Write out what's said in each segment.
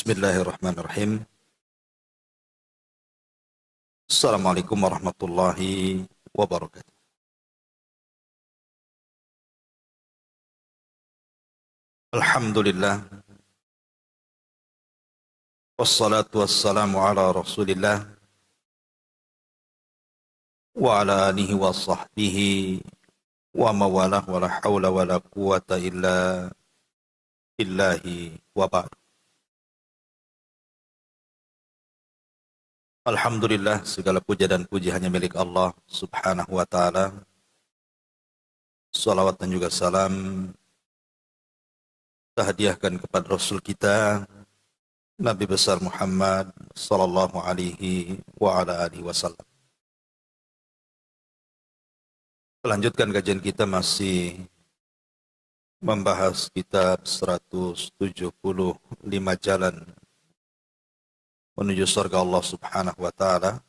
Bismillahirrahmanirrahim. Assalamualaikum warahmatullahi wabarakatuh. Alhamdulillah. Wassalatu wassalamu ala rasulillah. Wa ala alihi wa sahbihi wa mawalah wa la hawla wa la quwata illa billahi wa ba'd. Alhamdulillah, segala puja dan puji hanya milik Allah subhanahu wa ta'ala. Salawat dan juga salam kita hadiahkan kepada Rasul kita, Nabi besar Muhammad sallallahu alaihi wa ala alihi wasallam. Melanjutkan kajian kita masih membahas kitab 175 jalan menuju surga Allah subhanahu wa ta'ala.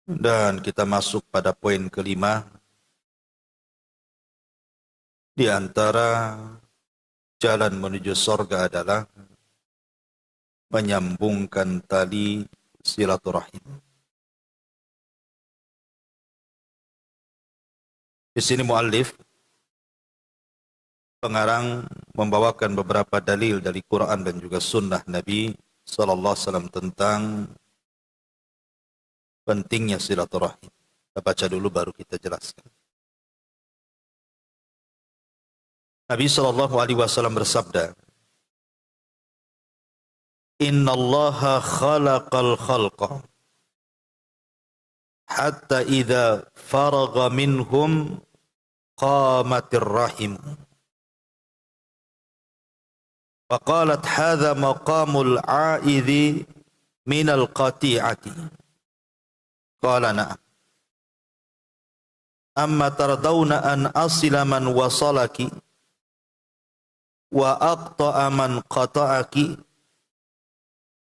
Dan kita masuk pada poin kelima. Di antara jalan menuju surga adalah menyambungkan tali silaturahim. Di sini muallif pengarang membawakan beberapa dalil dari Quran dan juga sunnah Nabi sallallahu alaihi wasallam tentang pentingnya silaturahim. Kita baca dulu baru kita jelaskan. Nabi sallallahu alaihi wasallam bersabda, "Innallaha khalaqal khalqa hatta idza faragha minhum qamatir rahim." Faqalat hadha maqamul a'idhi minal qati'ati. Qala na'am. Amma tardawna an asila man wasalaki wa aqta'a man qata'aki.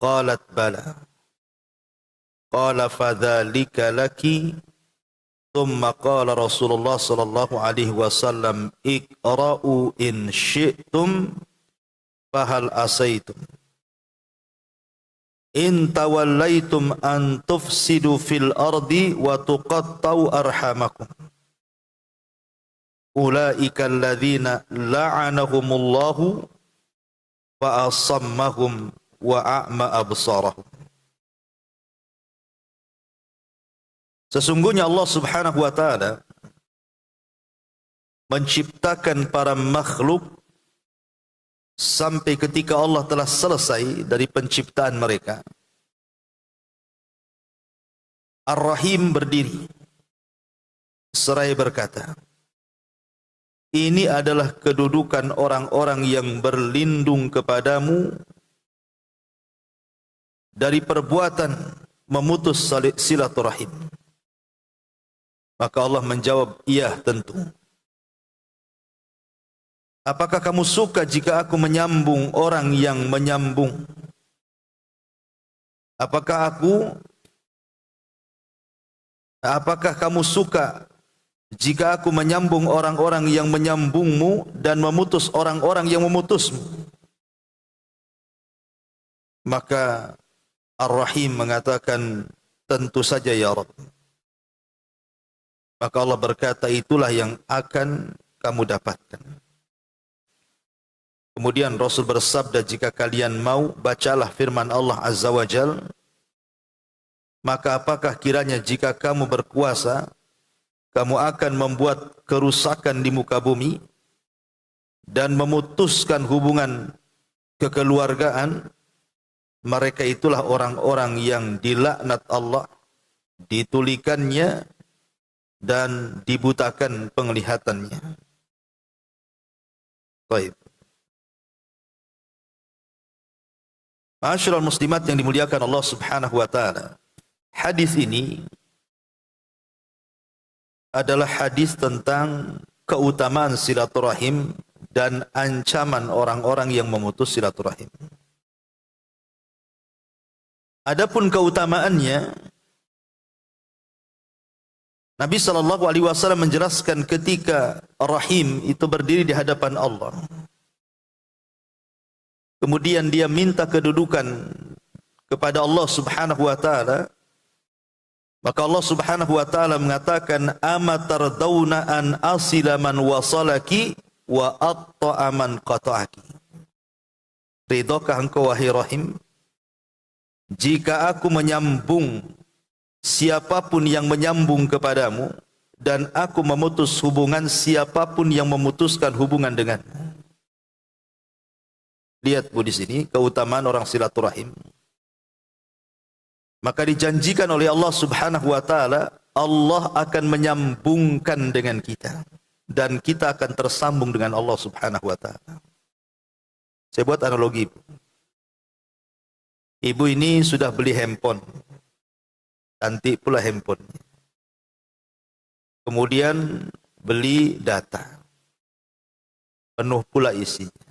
Qalat bala. Qala fadhalika laki. Thumma qala Rasulullah sallallahu alaihi wasallam iqra'u in syi'tum fahal asaitum in tawallaitum an tufsidu fil ardi wa tuqattau arhamakum ulaika alladhina la'anahumullahu wa asammahum wa a'ma absarahum. Sesungguhnya Allah subhanahu wa ta'ala menciptakan para makhluk sampai ketika Allah telah selesai dari penciptaan mereka. Ar-Rahim berdiri seraya berkata, ini adalah kedudukan orang-orang yang berlindung kepadamu dari perbuatan memutus silaturahim. Maka Allah menjawab, iya tentu. Apakah kamu suka jika aku menyambung orang yang menyambung? Apakah kamu suka jika aku menyambung orang-orang yang menyambungmu dan memutus orang-orang yang memutusmu? Maka Ar-Rahim mengatakan, tentu saja ya Rabb. Maka Allah berkata, itulah yang akan kamu dapatkan. Kemudian Rasul bersabda, jika kalian mau, bacalah firman Allah Azza wa Jal. Maka apakah kiranya jika kamu berkuasa, kamu akan membuat kerusakan di muka bumi dan memutuskan hubungan kekeluargaan? Mereka itulah orang-orang yang dilaknat Allah, ditulikannya dan dibutakan penglihatannya. Baik. Ma'asyiral muslimat yang dimuliakan Allah subhanahu wa ta'ala. Hadis ini adalah hadis tentang keutamaan silaturahim dan ancaman orang-orang yang memutus silaturahim. Adapun keutamaannya, Nabi SAW menjelaskan ketika Rahim itu berdiri di hadapan Allah. kemudian dia minta kedudukan kepada Allah Subhanahu wa taala, maka Allah Subhanahu wa taala mengatakan, amatardawna an asila man wasalaki wa atta'a man qata'aki. Ridhokah engkau wahai Rahim jika aku menyambung siapapun yang menyambung kepadamu, dan aku memutus hubungan siapapun yang memutuskan hubungan denganmu. Lihat Bu di sini keutamaan orang silaturahim. Maka dijanjikan oleh Allah Subhanahu wa taala, Allah akan menyambungkan dengan kita dan kita akan tersambung dengan Allah Subhanahu wa taala. Saya buat analogi. Ibu ini sudah beli handphone. Cantik pula handphone. Kemudian beli data. Penuh pula isinya.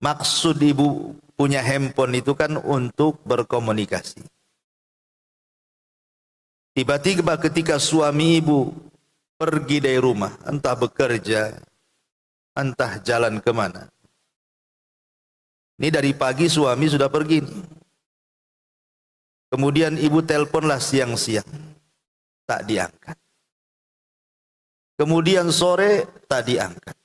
Maksud ibu punya handphone itu kan untuk berkomunikasi. Tiba-tiba ketika suami ibu pergi dari rumah, entah bekerja, entah jalan kemana. Ini dari pagi suami sudah pergi nih. Kemudian ibu teleponlah siang-siang, tak diangkat. Kemudian sore tak diangkat.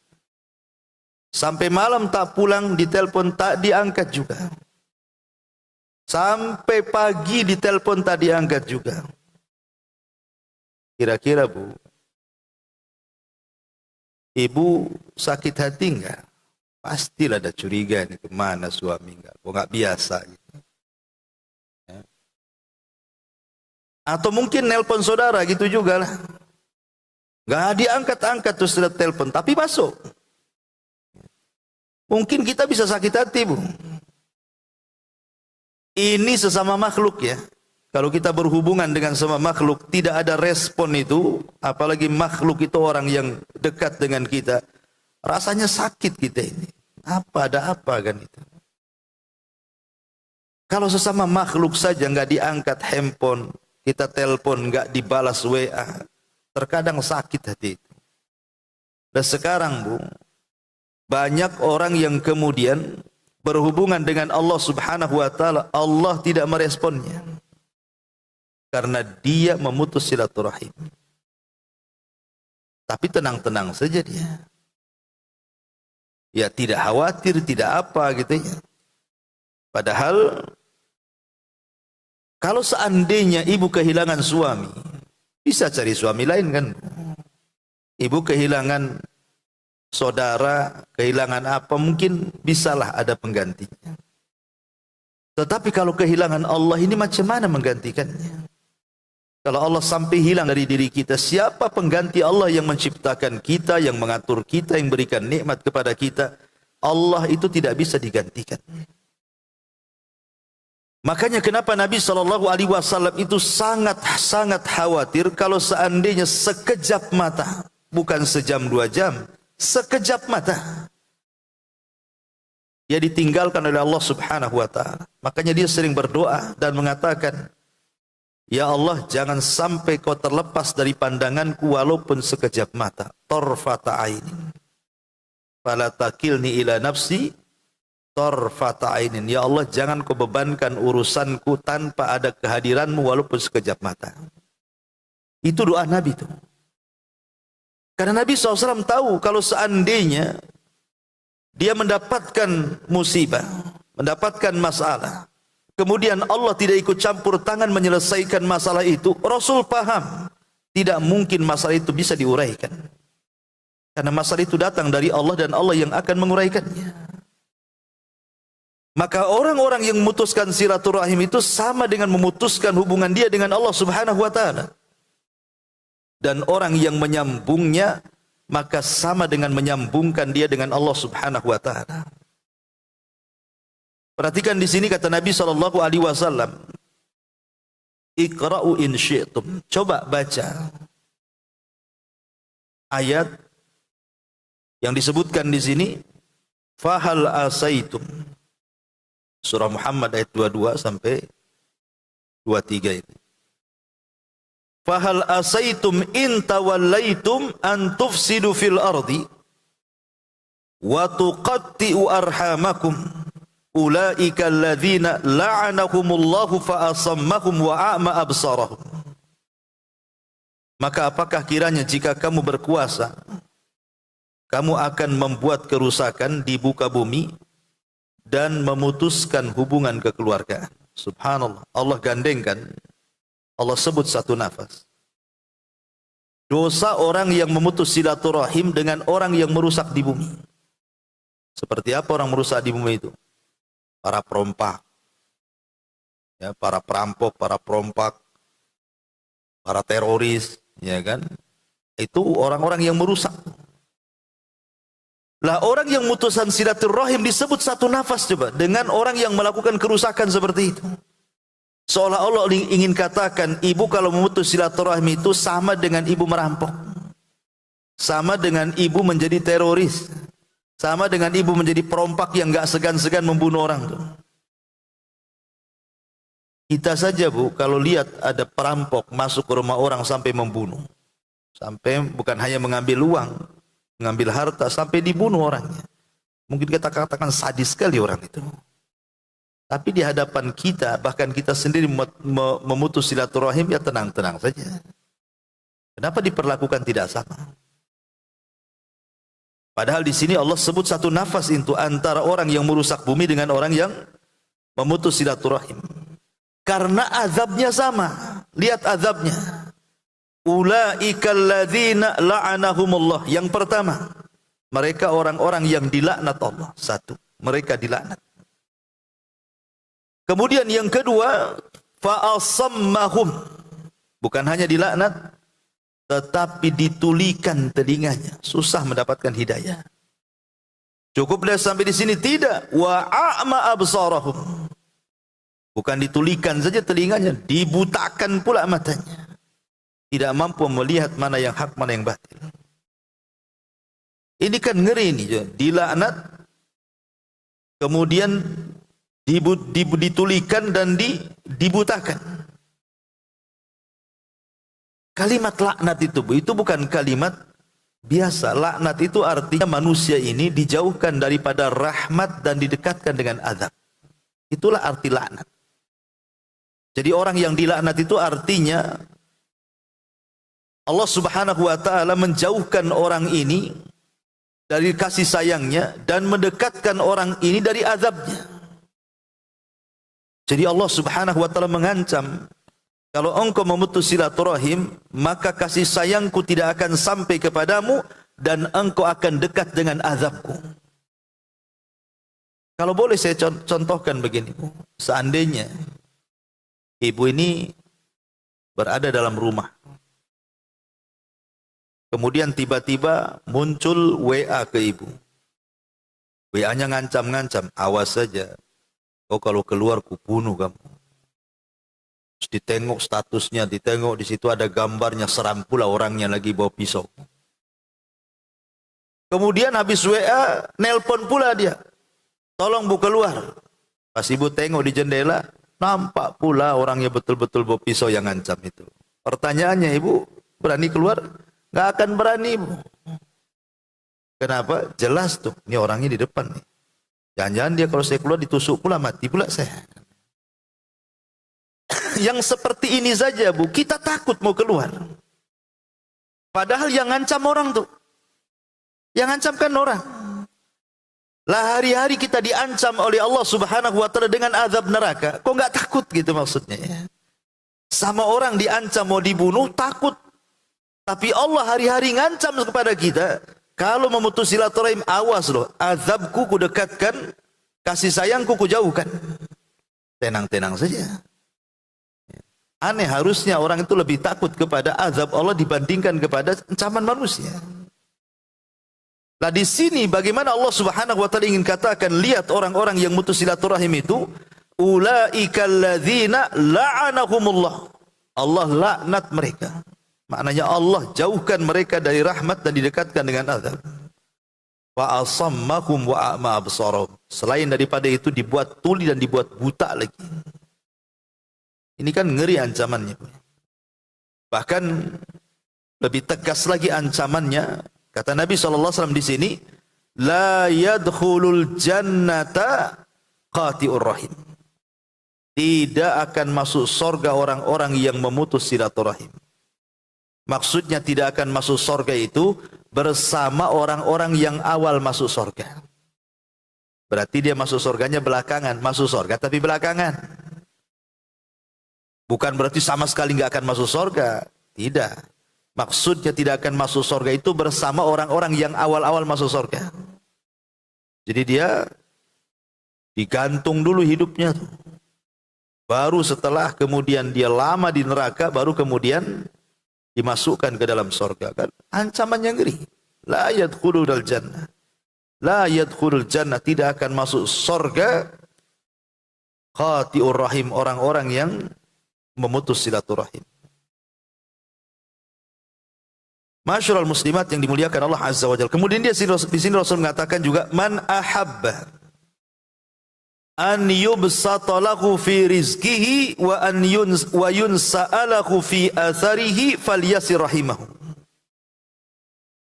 Sampai malam tak pulang, ditelepon tak diangkat juga. Sampai pagi ditelepon tak diangkat juga. Kira-kira Bu, ibu sakit hati enggak? Pastilah ada curiga nih, kemana suami enggak? Kok enggak biasa gitu. Ya. Atau mungkin nelpon saudara gitu juga lah. Enggak diangkat-angkat terus sudah telepon, tapi masuk. Mungkin kita bisa sakit hati Bu. Ini sesama makhluk ya. Kalau kita berhubungan dengan sama makhluk tidak ada respon itu, apalagi makhluk itu orang yang dekat dengan kita, rasanya sakit kita ini. Ada apa kan itu? Kalau sesama makhluk saja nggak diangkat handphone, kita telepon nggak dibalas WA, terkadang sakit hati itu. Dan sekarang Bu, banyak orang yang kemudian berhubungan dengan Allah Subhanahu wa taala, Allah tidak meresponnya. Karena dia memutus silaturahim. Tapi tenang-tenang saja dia. Ya tidak khawatir, tidak apa gitu ya. Padahal kalau seandainya ibu kehilangan suami, bisa cari suami lain kan. Ibu kehilangan saudara, kehilangan apa, mungkin bisalah ada penggantinya. Tetapi kalau kehilangan Allah ini macam mana menggantikannya? Kalau Allah sampai hilang dari diri kita, siapa pengganti Allah yang menciptakan kita, yang mengatur kita, yang berikan nikmat kepada kita? Allah itu tidak bisa digantikan. Makanya kenapa Nabi SAW itu sangat khawatir kalau seandainya sekejap mata, bukan sejam 2 jam, sekejap mata, dia ditinggalkan oleh Allah Subhanahu wa taala. Makanya dia sering berdoa dan mengatakan, ya Allah, jangan sampai kau terlepas dari pandanganku walaupun sekejap mata. Tarfata ainin. Fala takilni ila nafsi tarfata ainin. Ya Allah, jangan kau bebankan urusanku tanpa ada kehadiranmu walaupun sekejap mata. Itu doa Nabi itu. Karena Nabi SAW tahu kalau seandainya dia mendapatkan musibah, mendapatkan masalah, kemudian Allah tidak ikut campur tangan menyelesaikan masalah itu, Rasul paham tidak mungkin masalah itu bisa diuraikan. Karena masalah itu datang dari Allah dan Allah yang akan menguraikannya. Maka orang-orang yang memutuskan silaturahim itu sama dengan memutuskan hubungan dia dengan Allah Subhanahu wa taala. Dan orang yang menyambungnya maka sama dengan menyambungkan dia dengan Allah Subhanahu wa taala. Perhatikan di sini kata Nabi SAW, Iqra'u in syi'tum. Coba baca ayat yang disebutkan di sini, Fahal asaitum. Surah Muhammad ayat 22 sampai 23 ini. Fahal asaitum in tawallaitum an tufsidu fil ardi wa tuqatti'u arhamakum ulaika alladzina la'anahumullahu fa asammahum wa a'ma absarahum. Maka apakah kiranya jika kamu berkuasa, kamu akan membuat kerusakan di muka bumi dan memutuskan hubungan kekeluargaan. Subhanallah, Allah gandengkan, Allah sebut satu nafas. Dosa orang yang memutus silaturahim dengan orang yang merusak di bumi. Seperti apa orang merusak di bumi itu? Para perompak, ya, para perampok, para perompak, para teroris, ya kan? Itu orang-orang yang merusak. Lah orang yang memutuskan silaturahim disebut satu nafas coba dengan orang yang melakukan kerusakan seperti itu. Seolah-olah ingin katakan, ibu kalau memutus silaturahim itu sama dengan ibu merampok, sama dengan ibu menjadi teroris, sama dengan ibu menjadi perompak yang gak segan-segan membunuh orang tuh. Kita saja bu, kalau lihat ada perampok masuk ke rumah orang sampai membunuh, sampai bukan hanya mengambil uang, mengambil harta, sampai dibunuh orangnya. Mungkin kita katakan sadis sekali orang itu. Tapi di hadapan kita, bahkan kita sendiri memutus silaturahim, ya tenang-tenang saja. Kenapa diperlakukan tidak sama? Padahal di sini Allah sebut satu nafas itu antara orang yang merusak bumi dengan orang yang memutus silaturahim. Karena azabnya sama. Lihat azabnya. Ulaikal ladzina la'anahumullah. Yang pertama, mereka orang-orang yang dilaknat Allah. Satu, mereka dilaknat. Kemudian yang kedua, fa'asammahum. Bukan hanya dilaknat, tetapi ditulikan telinganya. Susah mendapatkan hidayah. Cukup dah sampai di sini? Tidak. Wa a'ma absarahum. Bukan ditulikan saja telinganya, dibutakan pula matanya. Tidak mampu melihat mana yang hak, mana yang batil. Ini kan ngeri ini. Dilaknat, kemudian ditulikan dan dibutakan. Kalimat laknat itu bukan kalimat biasa. Laknat itu artinya manusia ini dijauhkan daripada rahmat dan didekatkan dengan azab. Itulah arti laknat. Jadi orang yang dilaknat itu artinya Allah Subhanahu wa taala menjauhkan orang ini dari kasih sayangnya dan mendekatkan orang ini dari azabnya. Jadi Allah Subhanahu wa taala mengancam, kalau engkau memutus silaturahim, maka kasih sayangku tidak akan sampai kepadamu dan engkau akan dekat dengan azabku. Kalau boleh saya contohkan begini, seandainya ibu ini berada dalam rumah, kemudian tiba-tiba muncul WA ke ibu. WA-nya ngancam-ngancam, awas saja. Oh kalau keluar ku bunuh kamu. Terus ditengok statusnya, ditengok di situ ada gambarnya, seram pula orangnya lagi bawa pisau. Kemudian habis WA, nelpon pula dia. Tolong bu keluar. Pas ibu tengok di jendela, nampak pula orangnya betul-betul bawa pisau yang ngancam itu. Pertanyaannya, ibu berani keluar? Gak akan berani ibu. Kenapa? Jelas tuh, ini orangnya di depan nih. Jangan-jangan dia kalau saya keluar ditusuk pula, mati pula saya. Yang seperti ini saja bu, kita takut mau keluar. Padahal yang ngancam orang tuh, yang ngancam kan orang. Lah hari-hari kita diancam oleh Allah Subhanahu wa taala dengan azab neraka. Kok nggak takut gitu maksudnya ya? Sama orang diancam mau dibunuh takut. Tapi Allah hari-hari ngancam kepada kita, kalau memutus silaturahim, awas loh, azabku ku dekatkan, kasih sayangku ku jauhkan. Tenang-tenang saja. Aneh, harusnya orang itu lebih takut kepada azab Allah dibandingkan kepada ancaman manusia. Nah di sini bagaimana Allah Subhanahu wa taala ingin katakan, lihat orang-orang yang mutus silaturahim itu, ulaikal ladzina la'anahumullah. Allah laknat mereka. Maknanya Allah jauhkan mereka dari rahmat dan didekatkan dengan azab. Wa asammahum wa a'ma absarahum. Selain daripada itu dibuat tuli dan dibuat buta lagi. Ini kan ngeri ancamannya. Bahkan lebih tegas lagi ancamannya. Kata Nabi SAW di sini, la yadkhulul jannata qati'ur rahim. Tidak akan masuk surga orang-orang yang memutus silaturahim. Maksudnya tidak akan masuk surga itu bersama orang-orang yang awal masuk surga. Berarti dia masuk surganya belakangan, masuk surga tapi belakangan. Bukan berarti sama sekali nggak akan masuk surga. Tidak. Maksudnya tidak akan masuk surga itu bersama orang-orang yang awal-awal masuk surga. Jadi dia digantung dulu hidupnya. Baru setelah kemudian dia lama di neraka, baru kemudian dimasukkan ke dalam surga. Kan ancamannya ngeri. La yadkhulul jannah. La yadkhulul jannah, tidak akan masuk surga qati'ur rahim, orang-orang yang memutus silaturahim. Masyarul muslimat yang dimuliakan Allah Azza wa Jalla. Kemudian di sini Rasul mengatakan juga, man ahabba an yubsata lahu fi rizqihi wa yunsa'alahu fi atharihi falyasir rahimahu.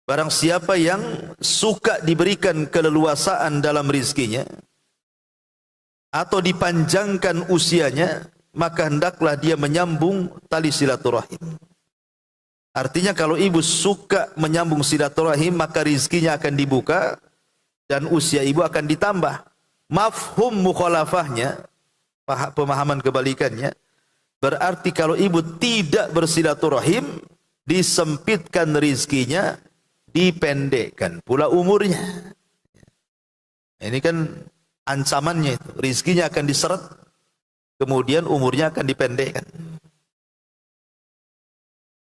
Barang siapa yang suka diberikan keleluasaan dalam rizkinya atau dipanjangkan usianya, maka hendaklah dia menyambung tali silaturahim. Artinya kalau ibu suka menyambung silaturahim, maka rizkinya akan dibuka dan usia ibu akan ditambah. Mafhum mukhalafahnya, pemahaman kebalikannya, berarti kalau ibu tidak bersilaturahim, disempitkan rizkinya, dipendekkan pula umurnya. Ini kan ancamannya itu, rizkinya akan diseret, kemudian umurnya akan dipendekkan.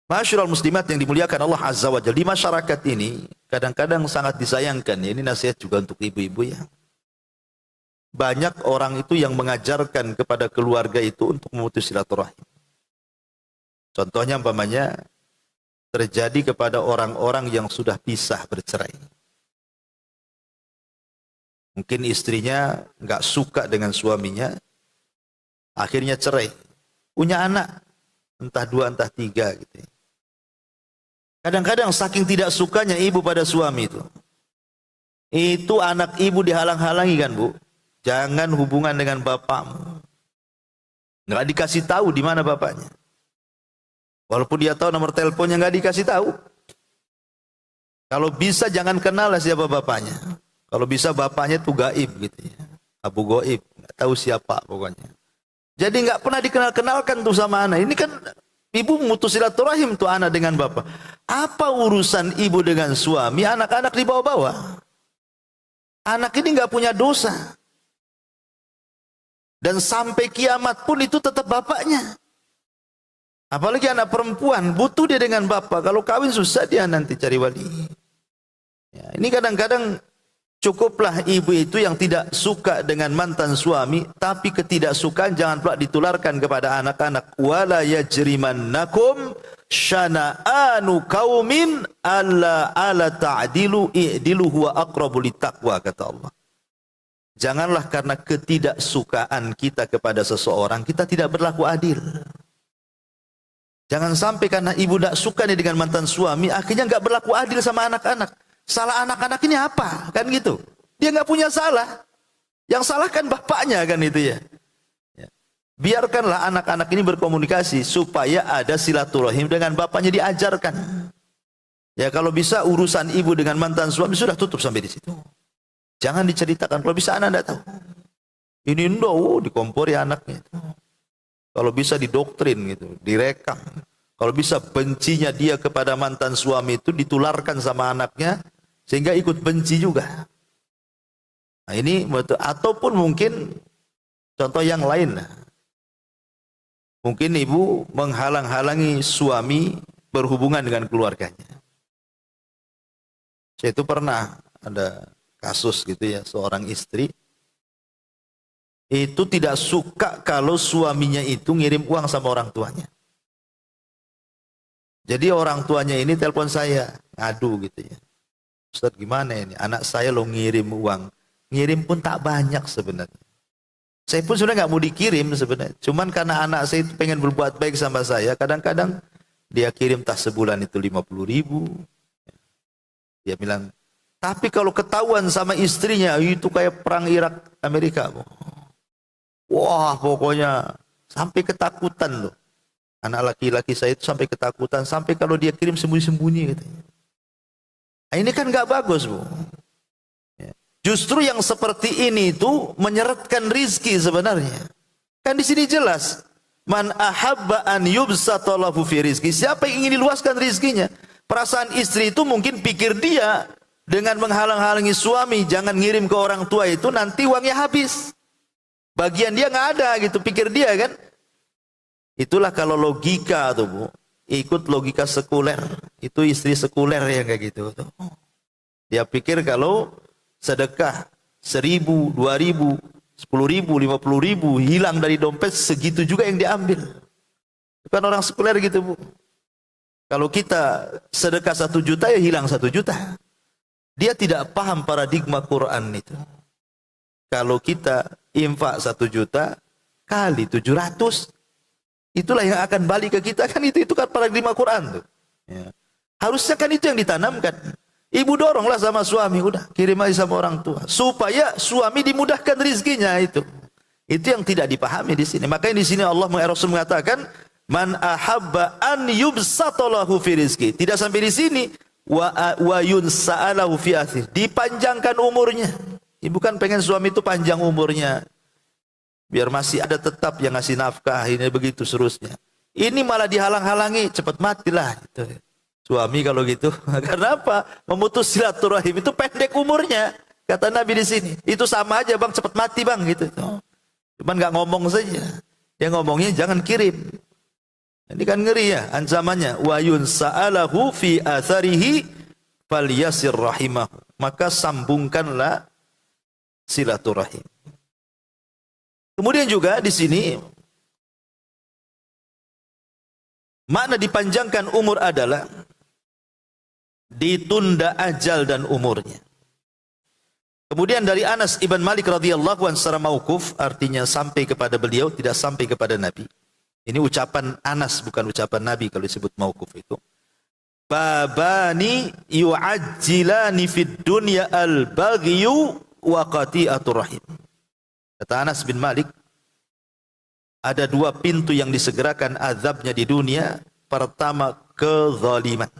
Masyarul muslimat yang dimuliakan Allah Azza wa Jalla, di masyarakat ini kadang-kadang sangat disayangkan, ini nasihat juga untuk ibu-ibu ya. Banyak orang itu yang mengajarkan kepada keluarga itu untuk memutus silaturahim. Contohnya umpamanya terjadi kepada orang-orang yang sudah pisah bercerai. Mungkin istrinya nggak suka dengan suaminya, akhirnya cerai. Punya anak, entah 2 entah 3 gitu. Kadang-kadang saking tidak sukanya ibu pada suami itu anak ibu dihalang-halangi kan bu. Jangan hubungan dengan bapakmu. Nggak dikasih tahu di mana bapaknya. Walaupun dia tahu nomor teleponnya, nggak dikasih tahu. Kalau bisa jangan kenal lah siapa bapaknya. Kalau bisa bapaknya itu gaib gitu ya. Abu Goib, nggak tahu siapa pokoknya. Jadi nggak pernah dikenal-kenalkan tuh sama anak. Ini kan ibu memutus silaturahim tuh anak dengan bapak. Apa urusan ibu dengan suami? Anak-anak dibawa-bawa. Anak ini nggak punya dosa. Dan sampai kiamat pun itu tetap bapaknya. Apalagi anak perempuan, butuh dia dengan bapak. Kalau kawin susah dia nanti cari wali. Ya, ini kadang-kadang cukuplah ibu itu yang tidak suka dengan mantan suami, tapi ketidaksukaan jangan pula ditularkan kepada anak-anak. Wala yajrimannakum syana'anu qaumin alla ta'dilu i'dilu huwa aqrabu littaqwa, kata Allah. Janganlah karena ketidaksukaan kita kepada seseorang, kita tidak berlaku adil. Jangan sampai karena ibu tidak suka nih dengan mantan suami, akhirnya nggak berlaku adil sama anak-anak. Salah anak-anak ini apa? Kan gitu. Dia nggak punya salah. Yang salah kan bapaknya kan itu ya. Biarkanlah anak-anak ini berkomunikasi supaya ada silaturahim dengan bapaknya, diajarkan. Ya kalau bisa urusan ibu dengan mantan suami sudah tutup sampai di situ. Jangan diceritakan, kalau bisa anak tidak tahu. Ini dikompori anaknya. Kalau bisa didoktrin gitu, direkam. Kalau bisa bencinya dia kepada mantan suami itu ditularkan sama anaknya, sehingga ikut benci juga. Nah ini, ataupun mungkin contoh yang lain. Mungkin ibu menghalang-halangi suami berhubungan dengan keluarganya. Saya itu pernah ada kasus gitu ya, seorang istri itu tidak suka kalau suaminya itu ngirim uang sama orang tuanya. Jadi orang tuanya ini telepon saya, ngadu gitu ya. Ustaz gimana ini, anak saya lo ngirim uang. Ngirim pun tak banyak sebenarnya. Saya pun sudah nggak mau dikirim sebenarnya. Cuman karena anak saya itu pengen berbuat baik sama saya, kadang-kadang dia kirim tas sebulan itu 50.000. Dia bilang, Tapi kalau ketahuan sama istrinya, itu kayak perang Irak Amerika. Wah, pokoknya sampai ketakutan loh. Anak laki-laki saya itu sampai ketakutan, sampai kalau dia kirim sembunyi-sembunyi katanya. Nah, ini kan nggak bagus, Bu. Ya. Justru yang seperti ini itu menyeretkan rizki sebenarnya. Kan di sini jelas, man ahabba an yubsata lahu fi rizki. Siapa yang ingin diluaskan rizkinya? Perasaan istri itu mungkin pikir dia dengan menghalang-halangi suami, jangan ngirim ke orang tua itu, nanti uangnya habis. Bagian dia nggak ada gitu, pikir dia kan. Itulah kalau logika tuh, Bu. Ikut logika sekuler. Itu istri sekuler yang kayak gitu tuh. Dia pikir kalau sedekah 1.000, 2.000, 10.000, 50.000 hilang dari dompet, segitu juga yang diambil. Bukan orang sekuler gitu, Bu. Kalau kita sedekah 1 juta, ya hilang 1 juta. Dia tidak paham paradigma Quran itu. Kalau kita infak 1 juta kali 700, itulah yang akan balik ke kita, kan itu kan paradigma Quran tuh. Ya. Harusnya kan itu yang ditanamkan. Ibu doronglah sama suami, udah kirim aja sama orang tua, supaya suami dimudahkan rizkinya itu. Itu yang tidak dipahami di sini. Makanya di sini Allah Rasul mengatakan, man ahabba an yubsata lahu fi rizki. Tidak sampai di sini, wa yunsa'alahu fi athir. Dipanjangkan umurnya. Ibu kan pengen suami itu panjang umurnya, biar masih ada tetap yang ngasih nafkah, ini begitu seterusnya. Ini malah dihalang-halangi, cepat matilah gitu. Suami kalau gitu. Karena apa? Memutus silaturahim itu pendek umurnya. Kata Nabi di sini. Itu sama aja, Bang, cepat mati, Bang, gitu. Cuman nggak ngomong saja. Yang ngomongnya jangan kirim. Ini kan ngeri ya ancamannya. Wa yunsa'alahu fi atharihi falyasir rahimahu. Maka sambungkanlah silaturahim. Kemudian juga di sini makna dipanjangkan umur adalah ditunda ajal dan umurnya. Kemudian dari Anas ibn Malik radhiyallahu anhu secara mauquf, artinya sampai kepada beliau, tidak sampai kepada Nabi. Ini ucapan Anas, bukan ucapan Nabi kalau disebut mauquf itu. Babani yu'ajjilani fid dunya al-baghyu wa qati'atur rahim. Kata Anas bin Malik, ada 2 pintu yang disegerakan azabnya di dunia. Pertama, kezaliman.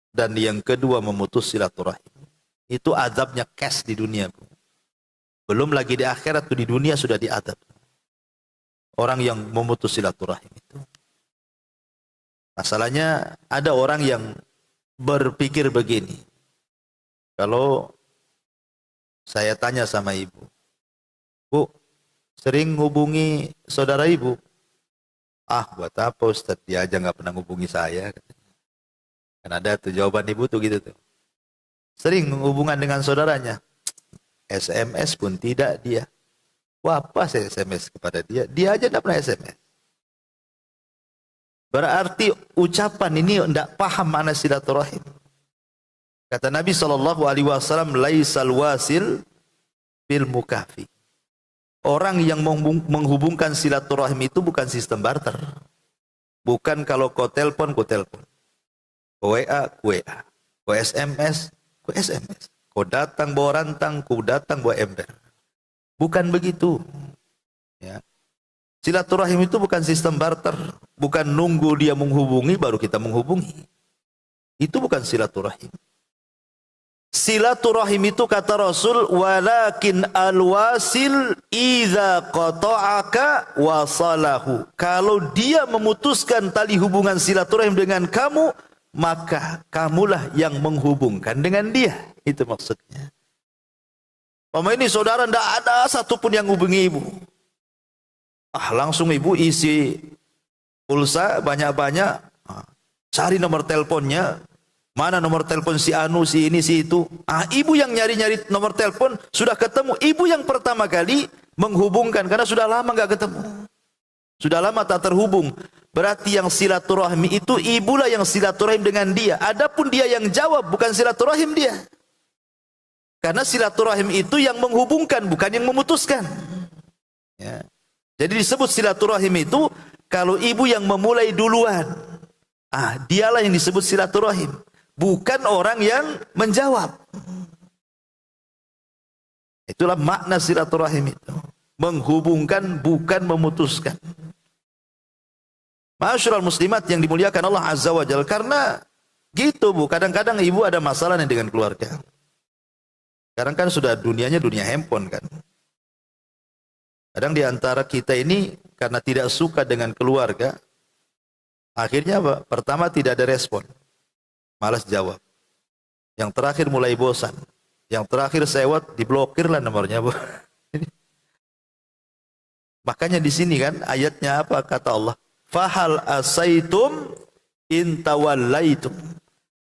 Dan yang kedua, memutus silaturahim. Itu azabnya cash di dunia. Belum lagi di akhirat, tuh di dunia sudah diazab. Orang yang memutus silaturahim itu. Masalahnya, ada orang yang berpikir begini. Kalau saya tanya sama ibu, Bu, sering hubungi saudara ibu? Ah, buat apa Ustaz? Dia aja nggak pernah hubungi saya. Kan ada tuh jawaban ibu tuh gitu tuh. Sering hubungan dengan saudaranya. SMS pun tidak dia. Wah, apa saya SMS kepada dia? Dia aja tidak pernah SMS. Berarti ucapan ini tidak paham makna silaturahim. Kata Nabi SAW, laisal wasil bil mukafi. Orang yang menghubungkan silaturahim itu bukan sistem barter. Bukan kalau kau telepon, kau telepon. Kau WA, kau WA. Kau SMS, kau SMS. Kau datang bawa rantang, kau datang bawa ember. Bukan begitu. Ya. Silaturahim itu bukan sistem barter. Bukan nunggu dia menghubungi, baru kita menghubungi. Itu bukan silaturahim. Silaturahim itu kata Rasul, walakin alwasil idza qata'aka wasalahu. Kalau dia memutuskan tali hubungan silaturahim dengan kamu, maka kamulah yang menghubungkan dengan dia. Itu maksudnya. Ini saudara tidak ada satupun yang hubungi ibu. Ah, langsung ibu isi pulsa banyak-banyak, cari nomor teleponnya. Mana nomor telepon si Anu, si ini, si itu. Ah, ibu yang nyari-nyari nomor telepon, sudah ketemu. Ibu yang pertama kali menghubungkan, karena sudah lama nggak ketemu. Sudah lama tak terhubung. Berarti yang silaturahmi itu, ibulah yang silaturahim dengan dia. Adapun dia yang jawab, bukan silaturahim dia. Karena silaturahim itu yang menghubungkan, bukan yang memutuskan. Ya. Jadi disebut silaturahim itu, kalau ibu yang memulai duluan. Ah, dialah yang disebut silaturahim. Bukan orang yang menjawab. Itulah makna silaturahim itu. Menghubungkan, bukan memutuskan. Ma'asyiral muslimat yang dimuliakan Allah Azza wa Jalla. Karena gitu Bu, kadang-kadang ibu ada masalah nih dengan keluarga. Sekarang kan sudah dunianya dunia handphone kan. Kadang di antara kita ini karena tidak suka dengan keluarga, akhirnya apa? Pertama tidak ada respon. Malas jawab. Yang terakhir mulai bosan. Yang terakhir sewot, diblokir lah nomornya Bu. Makanya di sini kan ayatnya apa kata Allah? Fahal asaitum in tawallaitum.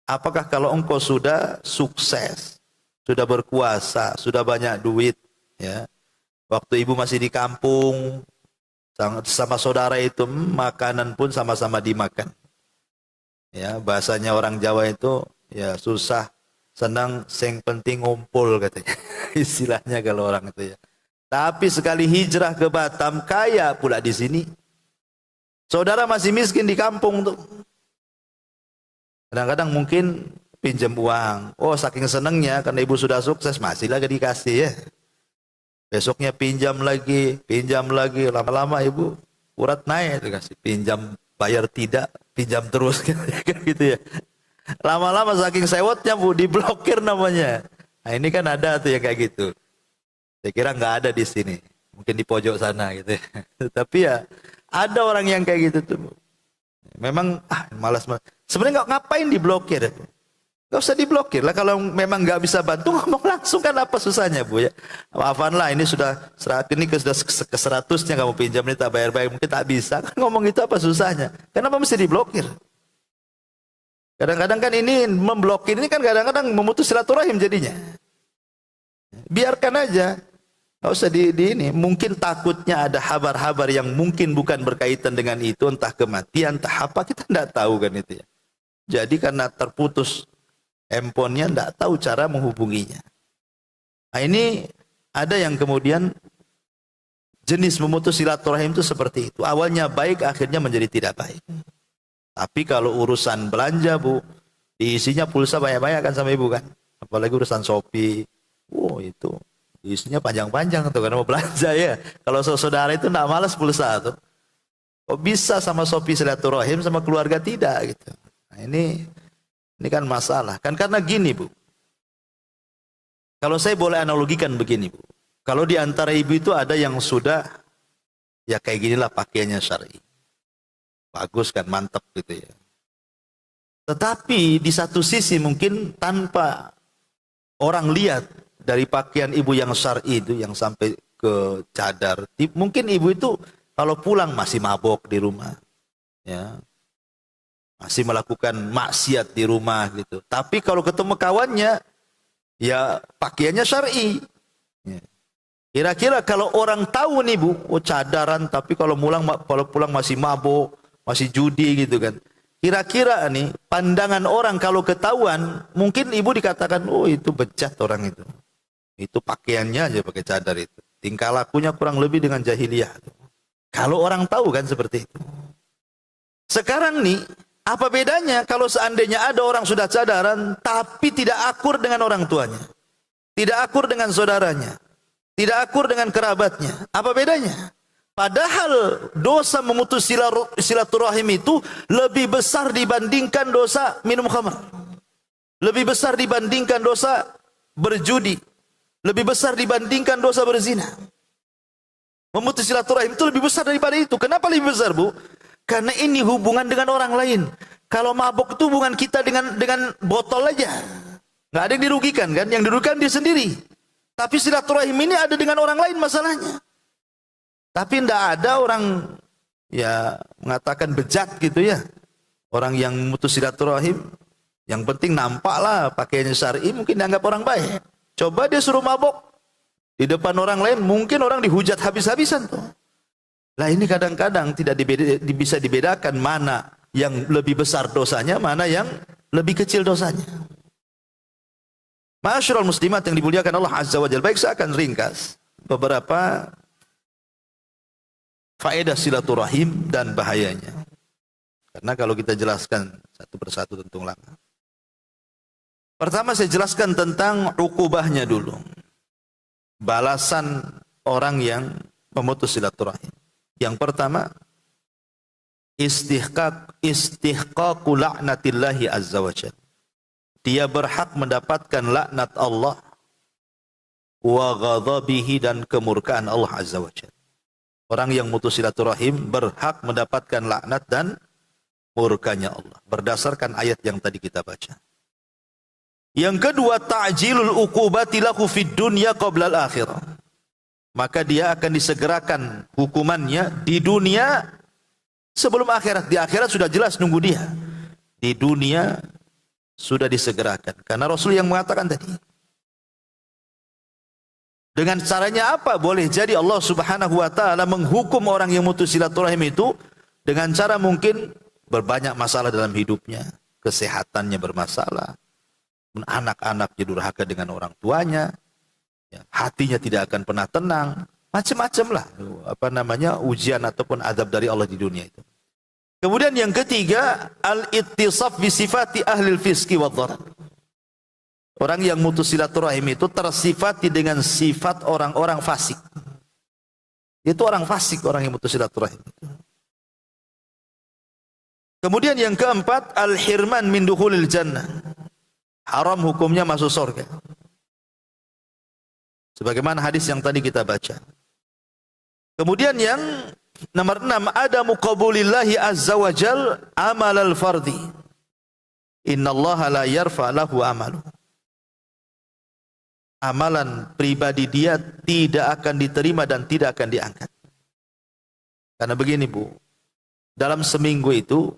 Apakah kalau engkau sudah sukses, sudah berkuasa, sudah banyak duit, ya. Waktu ibu masih di kampung sama saudara itu makanan pun sama-sama dimakan. Ya, bahasanya orang Jawa itu ya susah, senang, sing penting ngumpul katanya. Istilahnya kalau orang itu ya. Tapi sekali hijrah ke Batam kaya pula di sini. Saudara masih miskin di kampung tuh. Kadang-kadang mungkin pinjam uang. Oh, saking senengnya karena ibu sudah sukses, masih lagi dikasih ya. Besoknya pinjam lagi. Lama-lama ibu urat naik, dikasih pinjam, bayar tidak, pinjam terus gitu ya. Lama-lama saking sewotnya Bu, diblokir namanya. Nah ini kan ada tuh yang kayak gitu. Saya kira nggak ada di sini, mungkin di pojok sana gitu ya. Tapi ya ada orang yang kayak gitu tuh. Memang malas. Sebenarnya nggak ngapain diblokir? Nggak usah diblokir lah. Kalau memang nggak bisa bantu, ngomong langsung kan, apa susahnya Bu ya? Maafan lah, ini sudah ke 100-nya kamu pinjam ini tak bayar-bayar, mungkin tak bisa. Kan ngomong itu apa susahnya? Kenapa mesti diblokir? Kadang-kadang kan ini memblokir ini kan kadang-kadang memutus silaturahim jadinya. Biarkan aja. Nggak usah di ini. Mungkin takutnya ada habar-habar yang mungkin bukan berkaitan dengan itu, entah kematian, entah apa, kita tidak tahu kan itu ya. Jadi karena terputus handphonenya, tidak tahu cara menghubunginya. Nah ini ada yang kemudian jenis memutus silaturahim itu seperti itu. Awalnya baik, akhirnya menjadi tidak baik. Tapi kalau urusan belanja Bu, diisinya pulsa banyak-banyak kan sama ibu kan. Apalagi urusan Shopee. Itu isinya panjang-panjang tuh karena mau belanja ya. Kalau saudara itu enggak malas pulsa tuh. Kok bisa sama Shopee silaturahim, sama keluarga tidak gitu. Nah, ini kan masalah. Kan karena gini Bu. Kalau saya boleh analogikan begini Bu. Kalau di antara ibu itu ada yang sudah ya kayak ginilah pakaiannya syar'i. Bagus kan, mantap gitu ya. Tetapi di satu sisi mungkin tanpa orang lihat dari pakaian ibu yang syar'i itu yang sampai ke cadar, mungkin ibu itu kalau pulang masih mabok di rumah, ya, masih melakukan maksiat di rumah gitu. Tapi kalau ketemu kawannya, ya pakaiannya syar'i. Ya. Kira-kira kalau orang tahu nih Bu, cadaran, tapi kalau pulang masih mabok, masih judi gitu kan. Kira-kira nih pandangan orang kalau ketahuan, mungkin ibu dikatakan, oh itu bejat orang itu. Itu pakaiannya aja pakai cadar itu. Tingkah lakunya kurang lebih dengan jahiliyah. Kalau orang tahu kan seperti itu. Sekarang nih, apa bedanya kalau seandainya ada orang sudah cadaran, tapi tidak akur dengan orang tuanya. Tidak akur dengan saudaranya. Tidak akur dengan kerabatnya. Apa bedanya? Padahal dosa memutus silaturahim itu lebih besar dibandingkan dosa minum khamar. Lebih besar dibandingkan dosa berjudi. Lebih besar dibandingkan dosa berzina. Memutus silaturahim itu lebih besar daripada itu. Kenapa lebih besar Bu? Karena ini hubungan dengan orang lain. Kalau mabuk itu hubungan kita dengan botol aja. Nggak ada yang dirugikan kan? Yang dirugikan dia sendiri. Tapi silaturahim ini ada dengan orang lain masalahnya. Tapi tidak ada orang ya mengatakan bejat gitu ya. Orang yang memutus silaturahim, yang penting nampaklah pakaiannya syar'i, mungkin dianggap orang baik. Coba dia suruh mabok di depan orang lain, mungkin orang dihujat habis-habisan tuh. Lah ini kadang-kadang tidak bisa dibedakan mana yang lebih besar dosanya, mana yang lebih kecil dosanya. Ma'asyiral muslimat yang dimuliakan Allah Azza wa Jalla. Baik, saya akan ringkas beberapa faedah silaturahim dan bahayanya. Karena kalau kita jelaskan satu persatu tentu lama. Pertama saya jelaskan tentang ukubahnya dulu. balasan orang yang memutus silaturahim. Yang pertama, istihqaqu la'natillahi azza wa jalla. Dia berhak mendapatkan laknat Allah wa ghadabihi, dan kemurkaan Allah azza wa jalla. Orang yang mutus silaturahim berhak mendapatkan laknat dan murkanya Allah berdasarkan ayat yang tadi kita baca. Yang kedua, ta'jilul uqubati lahu fid dunya qabla al-akhirah. Maka dia akan disegerakan hukumannya di dunia sebelum akhirat. Di akhirat sudah jelas nunggu dia. Di dunia sudah disegerakan. Karena Rasul yang mengatakan tadi. Dengan caranya apa? Boleh jadi Allah subhanahu wa ta'ala menghukum orang yang mutus silaturahim itu dengan cara mungkin berbanyak masalah dalam hidupnya. Kesehatannya bermasalah. Anak-anaknya durhaka dengan orang tuanya. Ya, hatinya tidak akan pernah tenang. Macam-macam lah. Ujian ataupun azab dari Allah di dunia itu. Kemudian yang ketiga, al-ittisaf bi sifati ahlil fiski wa dharar. Orang yang mutus silaturahim itu tersifati dengan sifat orang-orang fasik. Itu orang fasik, orang yang mutus silaturahim. Kemudian yang keempat, al-hirman min dukhulil jannah. Haram hukumnya masuk surga. Sebagaimana hadis yang tadi kita baca. Kemudian yang nomor 6, ada muqabulillahi azza wa jal amal al-fardi. Innallaha la yarfa lahu amalu. Amalan pribadi dia tidak akan diterima dan tidak akan diangkat. Karena begini Bu, dalam seminggu itu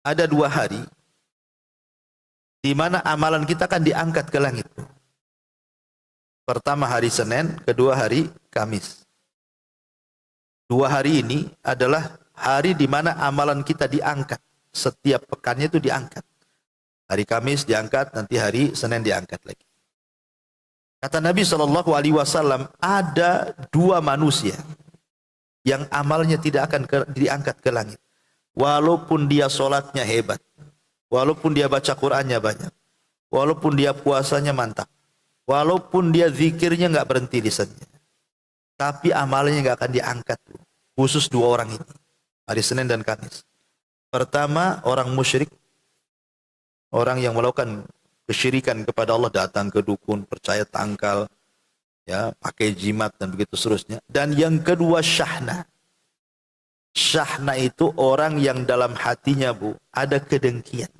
ada 2 hari di mana amalan kita akan diangkat ke langit. Pertama hari Senin, kedua hari Kamis. 2 hari ini adalah hari di mana amalan kita diangkat. Setiap pekannya itu diangkat. Hari Kamis diangkat, nanti hari Senin diangkat lagi. Kata Nabi SAW, ada 2 manusia yang amalnya tidak akan diangkat ke langit. Walaupun dia sholatnya hebat, walaupun dia baca Qur'annya banyak, walaupun dia puasanya mantap, walaupun dia zikirnya nggak berhenti lisannya, tapi amalnya nggak akan diangkat. Khusus 2 orang ini, hari Senin dan Kamis. Pertama, orang musyrik, orang yang melakukan kesyirikan kepada Allah, datang ke dukun, percaya tangkal, ya, pakai jimat dan begitu seterusnya. Dan yang kedua, syahna. Syahna itu orang yang dalam hatinya Bu ada kedengkian.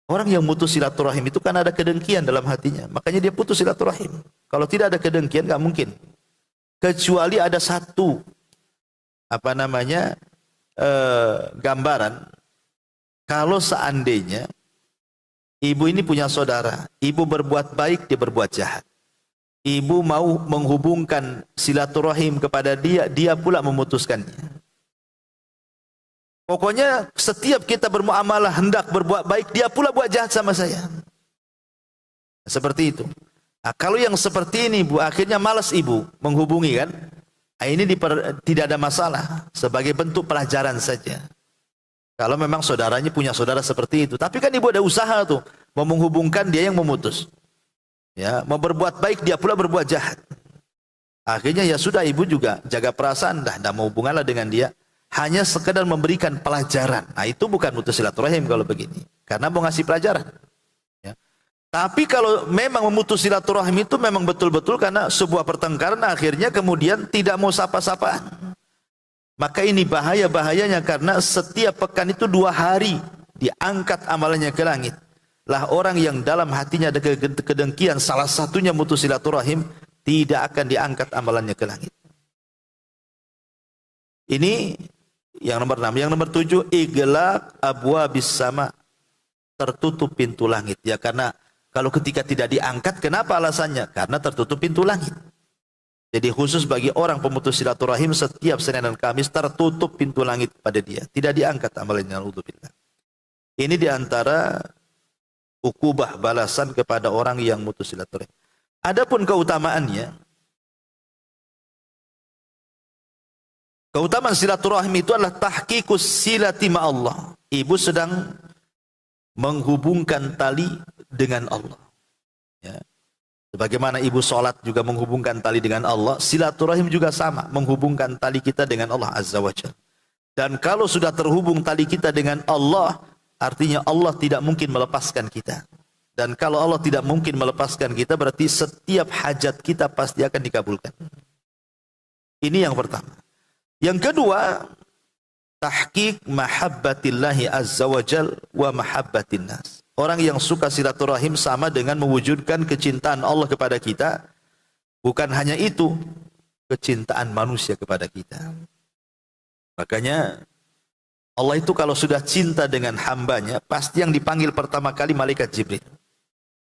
Orang yang putus silaturahim itu kan ada kedengkian dalam hatinya, makanya dia putus silaturahim. Kalau tidak ada kedengkian nggak mungkin. Kecuali ada satu gambaran. Kalau seandainya ibu ini punya saudara, ibu berbuat baik, dia berbuat jahat. Ibu mau menghubungkan silaturahim kepada dia, dia pula memutuskannya. Pokoknya setiap kita bermuamalah hendak berbuat baik, dia pula buat jahat sama saya. Seperti itu. Nah, kalau yang seperti ini Bu, akhirnya malas ibu menghubungi kan? Nah, ini tidak ada masalah, sebagai bentuk pelajaran saja. Kalau memang saudaranya punya saudara seperti itu. Tapi kan ibu ada usaha tuh, mau menghubungkan, dia yang memutus. Ya, mau berbuat baik, dia pula berbuat jahat. Akhirnya ya sudah, ibu juga jaga perasaan, dah mau hubunganlah dengan dia. Hanya sekedar memberikan pelajaran. Nah itu bukan putus silaturahim kalau begini. Karena mau ngasih pelajaran. Ya. Tapi kalau memang memutus silaturahim itu memang betul-betul karena sebuah pertengkaran, akhirnya kemudian tidak mau sapa-sapaan. Maka ini bahaya-bahayanya, karena setiap pekan itu 2 hari diangkat amalannya ke langit. Lah orang yang dalam hatinya ada kedengkian, salah satunya mutus silaturahim, tidak akan diangkat amalannya ke langit. Ini yang nomor 6. Yang nomor 7, iglaq abwabis sama, tertutup pintu langit. Ya karena kalau ketika tidak diangkat, kenapa alasannya? Karena tertutup pintu langit. Jadi khusus bagi orang pemutus silaturahim, setiap Senin dan Kamis tertutup pintu langit pada dia. Tidak diangkat amalannya. Ini diantara ukubah balasan kepada orang yang mutus silaturahim. Adapun keutamaannya, keutamaan silaturahim itu adalah tahqiqus silati ma'allah. Ibu sedang menghubungkan tali dengan Allah. Ya. Sebagaimana ibu sholat juga menghubungkan tali dengan Allah, silaturahim juga sama, menghubungkan tali kita dengan Allah Azza wa Jalla. Dan kalau sudah terhubung tali kita dengan Allah, artinya Allah tidak mungkin melepaskan kita. Dan kalau Allah tidak mungkin melepaskan kita, berarti setiap hajat kita pasti akan dikabulkan. Ini yang pertama. Yang kedua, tahqiq mahabbatillahi azza wa jal wa mahabbatin nas. Orang yang suka silaturahim sama dengan mewujudkan kecintaan Allah kepada kita. Bukan hanya itu, kecintaan manusia kepada kita. Makanya Allah itu kalau sudah cinta dengan hambanya, pasti yang dipanggil pertama kali malaikat Jibril.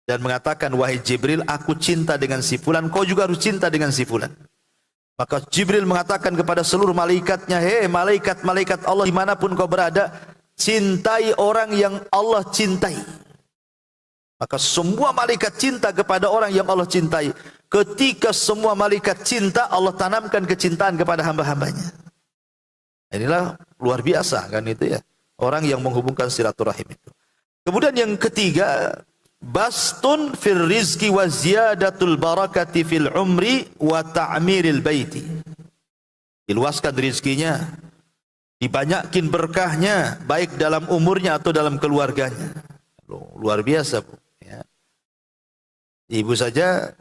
Dan mengatakan, wahai Jibril, aku cinta dengan si fulan, kau juga harus cinta dengan si fulan. Maka Jibril mengatakan kepada seluruh malaikatnya, hei malaikat-malaikat Allah dimanapun kau berada, cintai orang yang Allah cintai. Maka semua malaikat cinta kepada orang yang Allah cintai. Ketika semua malaikat cinta, Allah tanamkan kecintaan kepada hamba-hambanya. Inilah luar biasa kan itu ya. Orang yang menghubungkan silaturahim itu. Kemudian yang ketiga, bastun fil rizki wa ziyadatul barakati fil umri wa ta'miril baiti. Diluaskan rizkinya, dibanyakin berkahnya, baik dalam umurnya atau dalam keluarganya. Luar biasa, Bu. Ya. Ibu saja,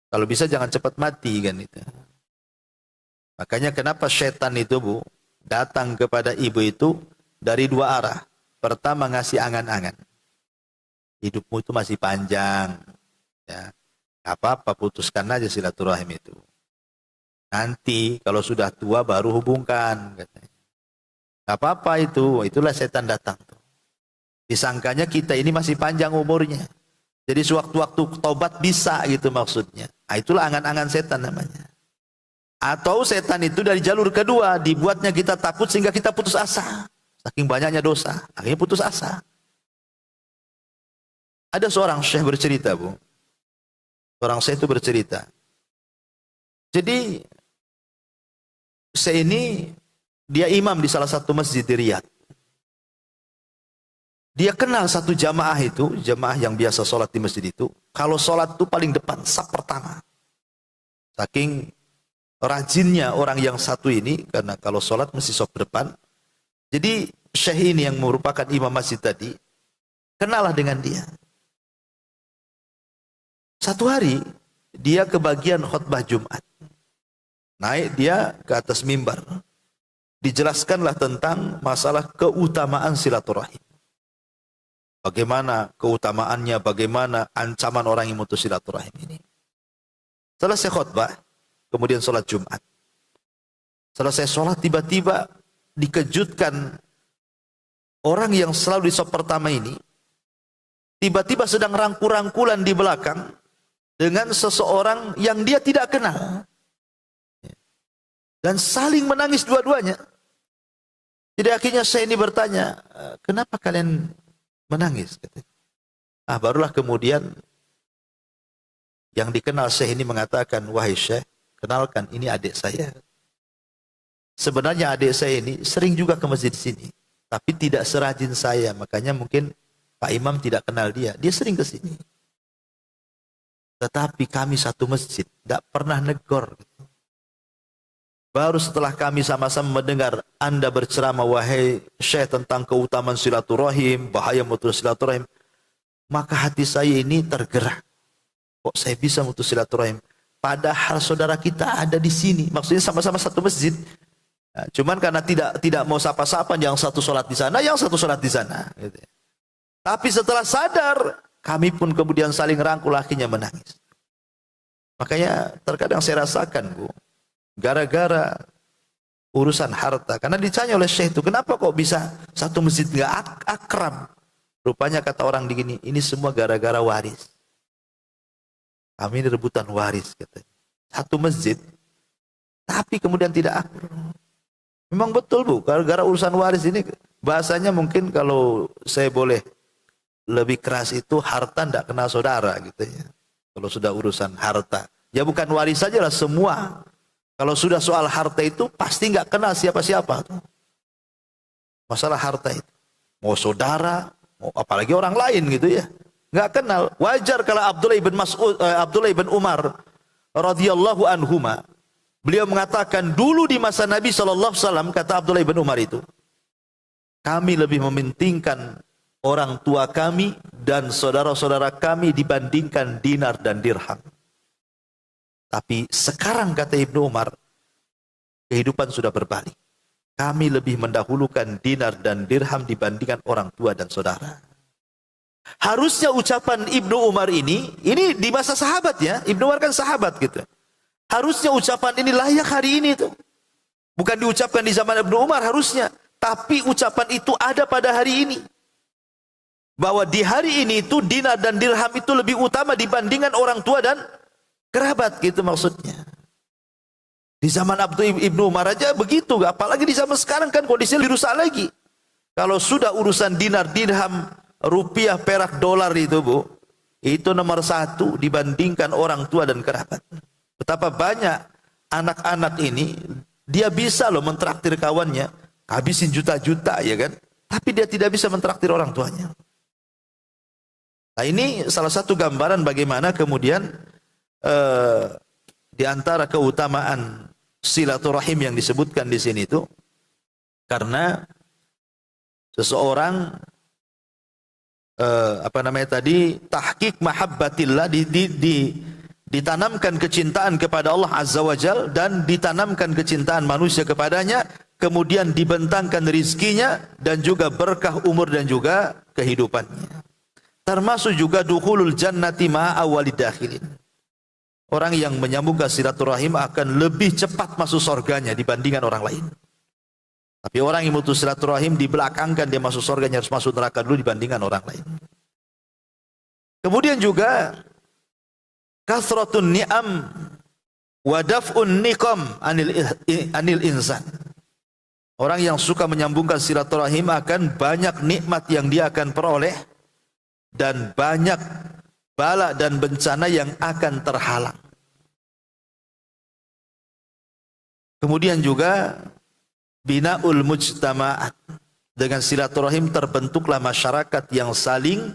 kalau bisa jangan cepat mati kan itu. Makanya kenapa setan itu, Bu, datang kepada ibu itu dari dua arah. Pertama ngasih angan-angan. Hidupmu itu masih panjang. Ya. Apa-apa, putuskan aja silaturahim itu. Nanti kalau sudah tua baru hubungkan. Katanya. Apa-apa itu, itulah setan datang. Disangkanya kita ini masih panjang umurnya. Jadi sewaktu-waktu taubat bisa gitu maksudnya. Nah, itulah angan-angan setan namanya. Atau setan itu dari jalur kedua, dibuatnya kita takut sehingga kita putus asa. Saking banyaknya dosa, akhirnya putus asa. Ada seorang syekh bercerita, Bu. Seorang syekh itu bercerita. Jadi, syekh ini, dia imam di salah satu masjid di Riyadh. Dia kenal satu jamaah itu, jamaah yang biasa sholat di masjid itu. Kalau sholat itu paling depan, saf pertama. Saking rajinnya orang yang satu ini, karena kalau sholat mesti saf depan. Jadi syekh ini yang merupakan imam masjid tadi, kenalah dengan dia. Satu hari, dia kebagian khutbah Jumat. Naik dia ke atas mimbar. Dijelaskanlah tentang masalah keutamaan silaturahim. Bagaimana keutamaannya, bagaimana ancaman orang yang memutus silaturahim ini. Selesai khutbah, kemudian sholat Jumat. Selesai sholat, tiba-tiba dikejutkan orang yang selalu di saf pertama ini, tiba-tiba sedang rangkul-rangkulan di belakang dengan seseorang yang dia tidak kenal. Dan saling menangis dua-duanya. Jadi akhirnya saya ini bertanya, kenapa kalian menangis? Barulah kemudian yang dikenal Syekh ini mengatakan, wahai Syekh, kenalkan ini adik saya. Sebenarnya adik saya ini sering juga ke masjid sini, tapi tidak serajin saya. Makanya mungkin Pak Imam tidak kenal dia. Dia sering ke sini. Tetapi kami satu masjid, tidak pernah negor. Baru setelah kami sama-sama mendengar Anda berceramah, wahai Syekh, tentang keutamaan silaturahim, bahaya memutus silaturahim, maka hati saya ini tergerak. Kok saya bisa memutus silaturahim? Padahal saudara kita ada di sini. Maksudnya sama-sama satu masjid. Nah, cuman karena tidak mau sapa-sapa, yang satu sholat di sana, yang satu sholat di sana. Gitu. Tapi setelah sadar, kami pun kemudian saling rangkul, akhirnya menangis. Makanya terkadang saya rasakan, Bu, gara-gara urusan harta. Karena ditanya oleh Syekh itu, kenapa kok bisa satu masjid nggak akrab? Rupanya kata orang begini, ini semua gara-gara waris. Kami ini rebutan waris, katanya. Satu masjid, tapi kemudian tidak akrab. Memang betul, Bu, gara-gara urusan waris ini, bahasanya mungkin kalau saya boleh lebih keras itu, harta tidak kenal saudara, gitu ya. Kalau sudah urusan harta, ya bukan waris saja lah, semua. Kalau sudah soal harta itu, pasti nggak kenal siapa-siapa. Masalah harta itu. Mau saudara, mau apalagi orang lain gitu ya. Nggak kenal. Wajar kalau Abdullah ibn Umar radhiyallahu anhuma, beliau mengatakan dulu di masa Nabi SAW, kata Abdullah ibn Umar itu, kami lebih mementingkan orang tua kami dan saudara-saudara kami dibandingkan dinar dan dirham. Tapi sekarang, kata Ibnu Umar, kehidupan sudah berbalik. Kami lebih mendahulukan dinar dan dirham dibandingkan orang tua dan saudara. Harusnya ucapan Ibnu Umar ini di masa sahabat ya. Ibnu Umar kan sahabat gitu. Harusnya ucapan ini layak hari ini tuh. Bukan diucapkan di zaman Ibnu Umar harusnya. Tapi ucapan itu ada pada hari ini. Bahwa di hari ini itu dinar dan dirham itu lebih utama dibandingkan orang tua dan kerabat gitu maksudnya. Di zaman Ibnu Umar aja begitu, apalagi di zaman sekarang kan kondisinya lebih rusak lagi. Kalau sudah urusan dinar, dirham, rupiah, perak, dolar itu Bu, itu nomor satu dibandingkan orang tua dan kerabat. Betapa banyak anak-anak ini, dia bisa loh mentraktir kawannya, habisin juta-juta ya kan, tapi dia tidak bisa mentraktir orang tuanya. Nah ini salah satu gambaran bagaimana kemudian di antara keutamaan silaturahim yang disebutkan di sini itu, karena seseorang tahqiq mahabbatillah, ditanamkan kecintaan kepada Allah Azza wa Jal dan ditanamkan kecintaan manusia kepadanya, kemudian dibentangkan rizkinya dan juga berkah umur dan juga kehidupannya. Termasuk juga dukhulul jannati ma'a awwalid dakhilin. Orang yang menyambungkan silaturahim akan lebih cepat masuk surganya dibandingkan orang lain. Tapi orang yang memutus silaturahim dibelakangkan dia masuk surganya, harus masuk neraka dulu dibandingkan orang lain. Kemudian juga kasratun ni'am wa daf'un niqam anil insan. Orang yang suka menyambungkan silaturahim akan banyak nikmat yang dia akan peroleh dan banyak bala dan bencana yang akan terhalang. Kemudian juga binaul mujtama'at. Dengan silaturahim terbentuklah masyarakat yang saling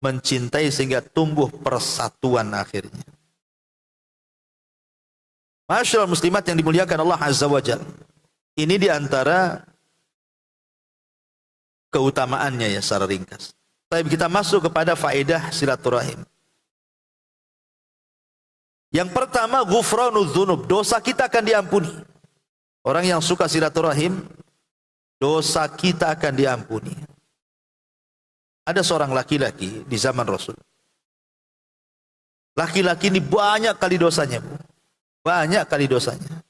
mencintai sehingga tumbuh persatuan akhirnya. Masyaallah muslimat yang dimuliakan Allah Azza wa Jalla. Ini diantara keutamaannya ya secara ringkas. Tapi kita masuk kepada faedah silaturahim. Yang pertama, ghufranudz dzunub, dosa kita akan diampuni. Orang yang suka silaturahim, dosa kita akan diampuni. Ada seorang laki-laki di zaman Rasul. Laki-laki ini banyak kali dosanya, Bu. Banyak kali dosanya.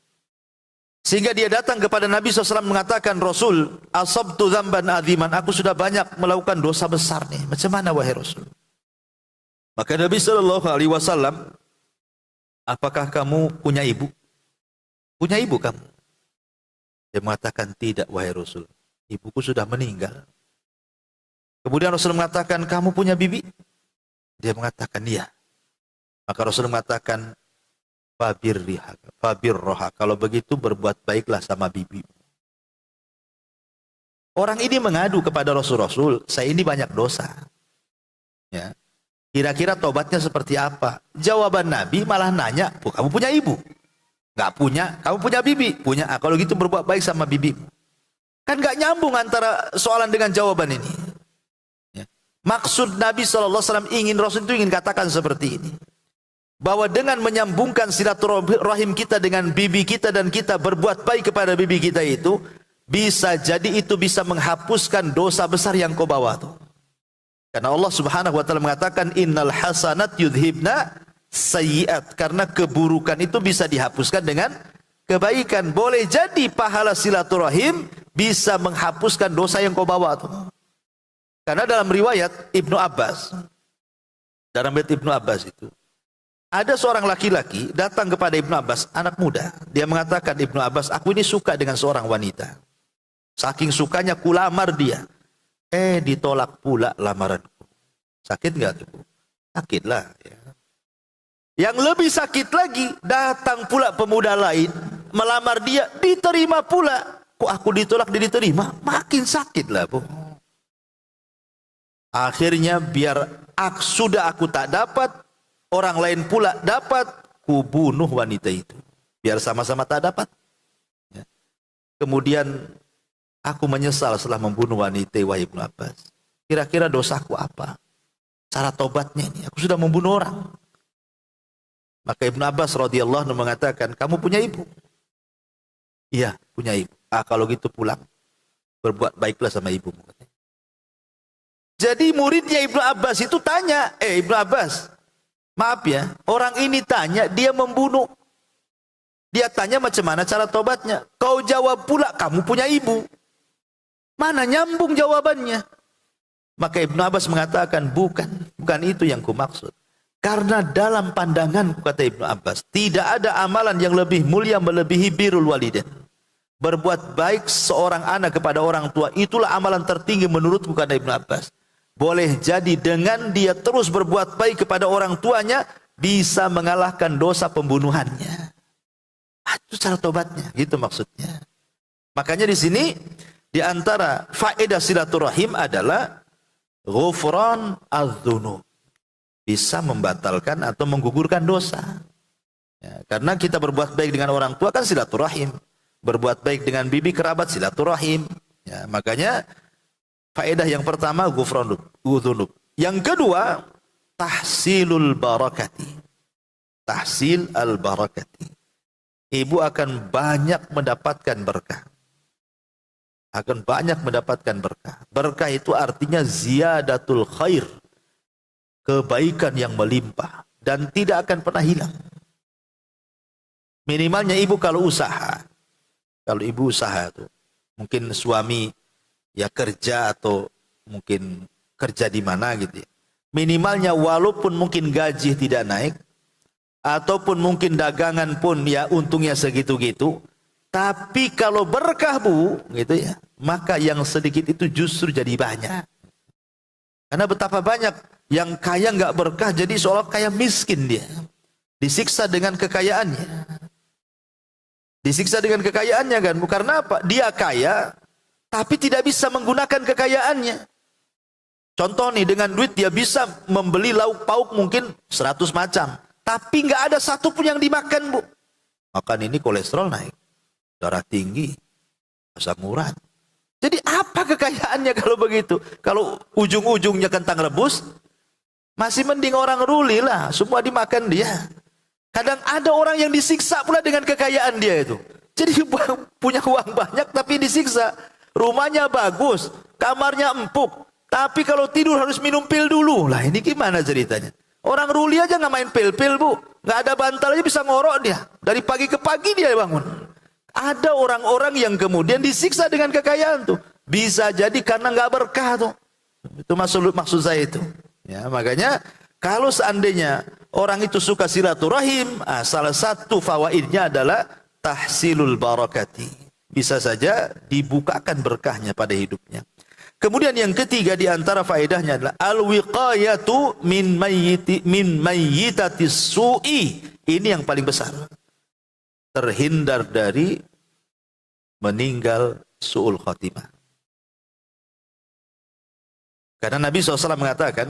Sehingga dia datang kepada Nabi SAW mengatakan, Rasul, asabtu dzamban aziman, aku sudah banyak melakukan dosa besar nih. Macam mana wahai Rasul? Maka Nabi SAW, apakah kamu punya ibu? Punya ibu kamu? Dia mengatakan, tidak wahai Rasul, ibuku sudah meninggal. Kemudian Rasul mengatakan, kamu punya bibi? Dia mengatakan, iya. Maka Rasul mengatakan, fabirroha, kalau begitu berbuat baiklah sama bibi. Orang ini mengadu kepada Rasul, saya ini banyak dosa. Ya. Kira-kira tobatnya seperti apa? Jawaban Nabi malah nanya, kamu punya ibu? Gak punya. Kamu punya bibi? Punya. Kalau gitu berbuat baik sama bibimu. Kan gak nyambung antara soalan dengan jawaban ini. Ya. Maksud Nabi SAW Rasul itu ingin katakan seperti ini. Bahwa dengan menyambungkan silaturahim kita dengan bibi kita dan kita berbuat baik kepada bibi kita itu, bisa jadi itu bisa menghapuskan dosa besar yang kau bawa tuh. Karena Allah Subhanahu wa taala mengatakan innal hasanat yudhibna sayyiat, karena keburukan itu bisa dihapuskan dengan kebaikan. Boleh jadi pahala silaturahim bisa menghapuskan dosa yang kau bawa tuh. Karena dalam riwayat Ibnu Abbas, itu ada seorang laki-laki datang kepada Ibnu Abbas, anak muda. Dia mengatakan, Ibnu Abbas, aku ini suka dengan seorang wanita. Saking sukanya kulamar dia. Ditolak pula lamaranku. Sakit nggak tuh? Sakit lah. Ya. Yang lebih sakit lagi, datang pula pemuda lain, melamar dia, diterima pula. Kok aku ditolak, dia diterima? Makin sakit lah, Bu. Akhirnya biar sudah aku tak dapat, orang lain pula dapat, ku bunuh wanita itu. Biar sama-sama tak dapat. Ya. Kemudian aku menyesal setelah membunuh wanita, wahai Ibnu Abbas. Kira-kira dosaku apa? Cara tobatnya ini, aku sudah membunuh orang. Maka Ibnu Abbas radhiyallahu anhu mengatakan, kamu punya ibu? Iya, punya ibu. Kalau gitu pulang, berbuat baiklah sama ibumu. Jadi muridnya Ibnu Abbas itu tanya, Ibnu Abbas, maaf ya, orang ini tanya, dia membunuh. Dia tanya macam mana cara tobatnya. Kau jawab pula, kamu punya ibu. Mana nyambung jawabannya? Maka Ibnu Abbas mengatakan, bukan itu yang kumaksud. Karena dalam pandanganku, kata Ibnu Abbas, tidak ada amalan yang lebih mulia melebihi birrul walidain. Berbuat baik seorang anak kepada orang tua, itulah amalan tertinggi menurutku, kata Ibnu Abbas. Boleh jadi dengan dia terus berbuat baik kepada orang tuanya, bisa mengalahkan dosa pembunuhannya. Itu cara tobatnya, gitu maksudnya. Makanya di sini, di antara faedah silaturahim adalah ghufran adz-dzunub. Bisa membatalkan atau menggugurkan dosa. Ya, karena kita berbuat baik dengan orang tua kan silaturahim. Berbuat baik dengan bibi kerabat silaturahim. Ya, makanya faedah yang pertama ghufran dzunub. Yang kedua tahsilul barakati. Tahsil al barakati. Ibu akan banyak mendapatkan berkah. Akan banyak mendapatkan berkah. Berkah itu artinya ziyadatul khair. Kebaikan yang melimpah dan tidak akan pernah hilang. Minimalnya ibu kalau usaha, kalau ibu usaha tuh, mungkin suami ya kerja atau mungkin kerja di mana gitu ya. Minimalnya walaupun mungkin gaji tidak naik, ataupun mungkin dagangan pun ya untungnya segitu-gitu, tapi kalau berkah bu, gitu ya, maka yang sedikit itu justru jadi banyak. Karena betapa banyak yang kaya nggak berkah, jadi seolah kaya miskin dia. Disiksa dengan kekayaannya. Disiksa dengan kekayaannya kan. Karena apa? Dia kaya, tapi tidak bisa menggunakan kekayaannya. Contoh nih, dengan duit dia bisa membeli lauk pauk mungkin 100 macam. Tapi nggak ada satu pun yang dimakan bu. Makan ini kolesterol naik. Darah tinggi. Asam urat. Jadi apa kekayaannya kalau begitu? Kalau ujung-ujungnya kentang rebus, masih mending orang ruli lah, semua dimakan dia. Kadang ada orang yang disiksa pula dengan kekayaan dia itu. Jadi punya uang banyak tapi disiksa. Rumahnya bagus, kamarnya empuk, tapi kalau tidur harus minum pil dulu. Lah ini gimana ceritanya? Orang ruli aja nggak main pil-pil bu, nggak ada bantal aja bisa ngorok dia. Dari pagi ke pagi dia bangun. Ada orang-orang yang kemudian disiksa dengan kekayaan tuh. Bisa jadi karena nggak berkah tuh. Itu maksud saya itu. Ya, makanya kalau seandainya orang itu suka silaturahim, salah satu fawaidnya adalah tahsilul barakati. Bisa saja dibukakan berkahnya pada hidupnya. Kemudian yang ketiga di antara faedahnya adalah al-wiqayatu min mayyitatis su'i. Ini yang paling besar. Terhindar dari meninggal su'ul khatimah. Karena Nabi SAW mengatakan,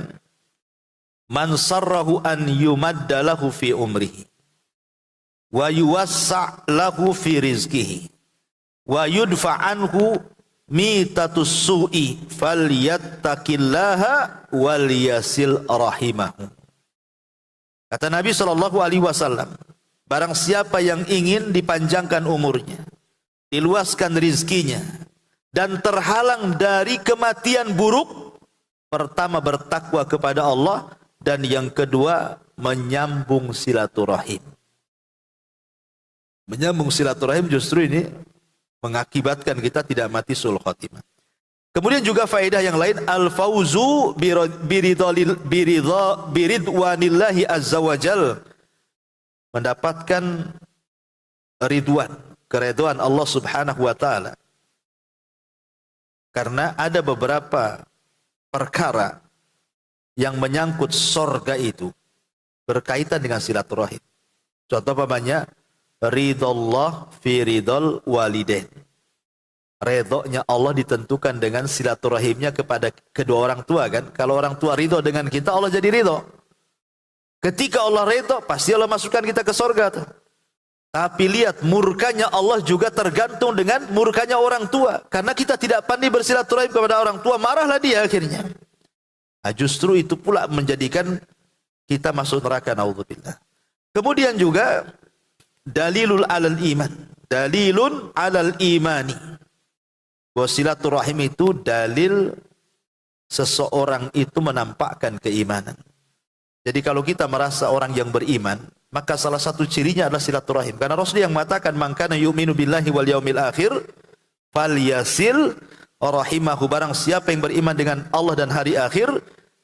man sarrahu an yumadda lahu fi umrihi, wa yuwassa' lahu fi rizkihi, wa yudfa' anhu mitatus su'i, falyattaqillaha wal yasil rahimahu. Kata Nabi SAW, barang siapa yang ingin dipanjangkan umurnya, diluaskan rizkinya, dan terhalang dari kematian buruk, pertama bertakwa kepada Allah, dan yang kedua menyambung silaturahim. Menyambung silaturahim justru ini mengakibatkan kita tidak mati su'ul khatimah. Kemudian juga faedah yang lain, al-fauzu biridwanillahi azza wajal, mendapatkan ridwan, keridhaan Allah Subhanahu wa taala. Karena ada beberapa perkara yang menyangkut sorga itu berkaitan dengan silaturahim. Contoh umpamanya ridallah fi ridal walidain. Redhonya Allah ditentukan dengan silaturahimnya kepada kedua orang tua kan. Kalau orang tua ridho dengan kita, Allah jadi ridho. Ketika Allah ridho, pasti Allah masukkan kita ke surga tuh. Tapi lihat, murkanya Allah juga tergantung dengan murkanya orang tua. Karena kita tidak pandai bersilaturahim kepada orang tua, marahlah dia akhirnya. Nah, justru itu pula menjadikan kita masuk neraka, naudzubillah. Kemudian juga dalilul alal iman. Dalilun alal imani. Bahwa silaturahim itu dalil seseorang itu menampakkan keimanan. Jadi kalau kita merasa orang yang beriman, maka salah satu cirinya adalah silaturahim. Karena Rasul yang mengatakan, "Man kana yu'minu billahi wal yaumil akhir falyasil rahimahu." Barang siapa yang beriman dengan Allah dan hari akhir,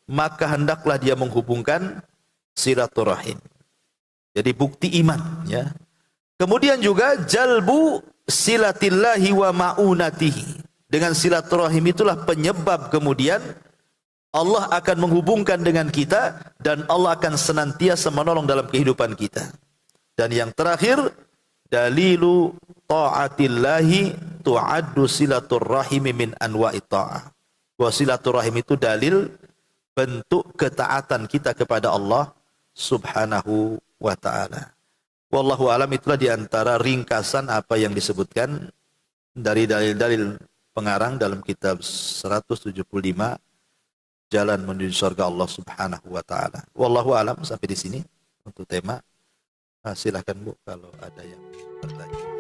maka hendaklah dia menghubungkan silaturahim. Jadi bukti iman, ya. Kemudian juga jalbu silatillahi wa ma'unatihi. Dengan silaturahim itulah penyebab kemudian Allah akan menghubungkan dengan kita dan Allah akan senantiasa menolong dalam kehidupan kita. Dan yang terakhir, dalilu ta'atillahi tu'addu silaturrahimi min anwa'i ta'ah. Bahwa silaturahim itu dalil bentuk ketaatan kita kepada Allah Subhanahu wa ta'ala. Wallahu alam, itulah diantara ringkasan apa yang disebutkan dari dalil-dalil pengarang dalam kitab 175 Jalan menuju surga Allah Subhanahu wa ta'ala. Wallahu alam, sampai di sini untuk tema. Silahkan Bu kalau ada yang bertanya.